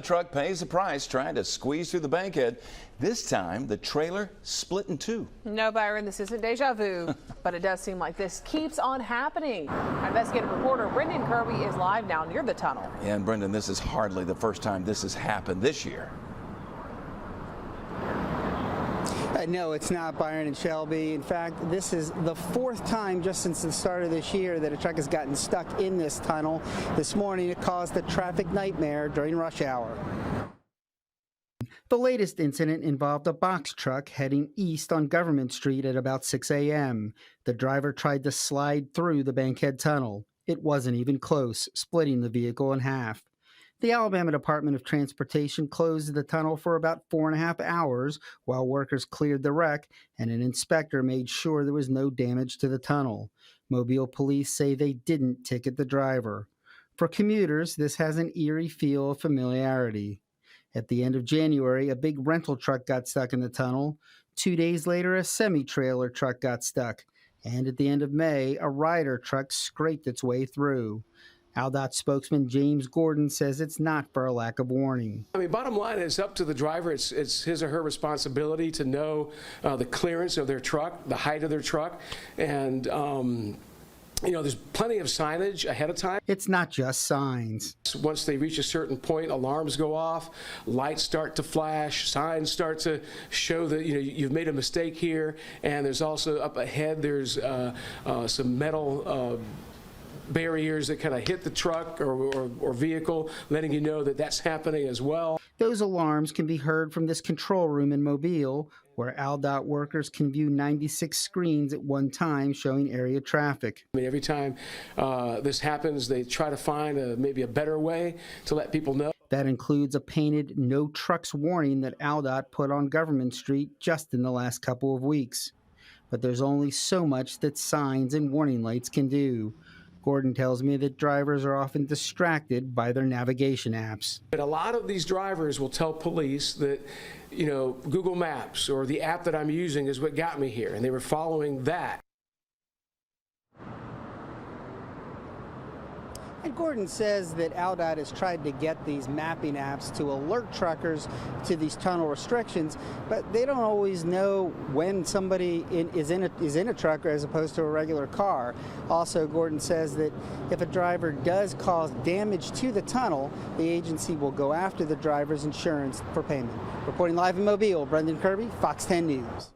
The truck pays the price trying to squeeze through the bankhead. This time, the trailer split in two. No, Byron, this isn't deja vu, but it does seem like this keeps on happening. Our investigative reporter Brendan Kirby is live now near the tunnel. Yeah, and Brendan, this is hardly the first time this has happened this year. No, it's not, Byron and Shelby. In fact, this is the fourth time just since the start of this year that a truck has gotten stuck in this tunnel. This morning, it caused a traffic nightmare during rush hour. The latest incident involved a box truck heading east on Government Street at about 6 a.m. The driver tried to slide through the Bankhead Tunnel. It wasn't even close, splitting the vehicle in half. The Alabama Department of Transportation closed the tunnel for about 4.5 hours while workers cleared the wreck and an inspector made sure there was no damage to the tunnel. Mobile police say they didn't ticket the driver. For commuters, this has an eerie feel of familiarity. At the end of January, a big rental truck got stuck in the tunnel. 2 days later, a semi-trailer truck got stuck. And at the end of May, a Ryder truck scraped its way through. ALDOT spokesman James Gordon says it's not for a lack of warning. I mean, bottom line is up to the driver. It's his or her responsibility to know the clearance of their truck, the height of their truck, and you know, there's plenty of signage ahead of time. It's not just signs. Once they reach a certain point, alarms go off, lights start to flash, signs start to show that you've made a mistake here, and there's also up ahead there's some metal barriers that kind of hit the truck or vehicle, letting you know that that's happening as well. Those alarms can be heard from this control room in Mobile, where ALDOT workers can view 96 screens at one time showing area traffic. I mean, every time this happens, they try to find maybe a better way to let people know. That includes a painted no trucks warning that ALDOT put on Government Street just in the last couple of weeks. But there's only so much that signs and warning lights can do. Gordon tells me that drivers are often distracted by their navigation apps. But a lot of these drivers will tell police that, Google Maps or the app that I'm using is what got me here, and they were following that. And Gordon says that ALDOT has tried to get these mapping apps to alert truckers to these tunnel restrictions, but they don't always know when somebody is in a truck as opposed to a regular car. Also, Gordon says that if a driver does cause damage to the tunnel, the agency will go after the driver's insurance for payment. Reporting live in Mobile, Brendan Kirby, Fox 10 News.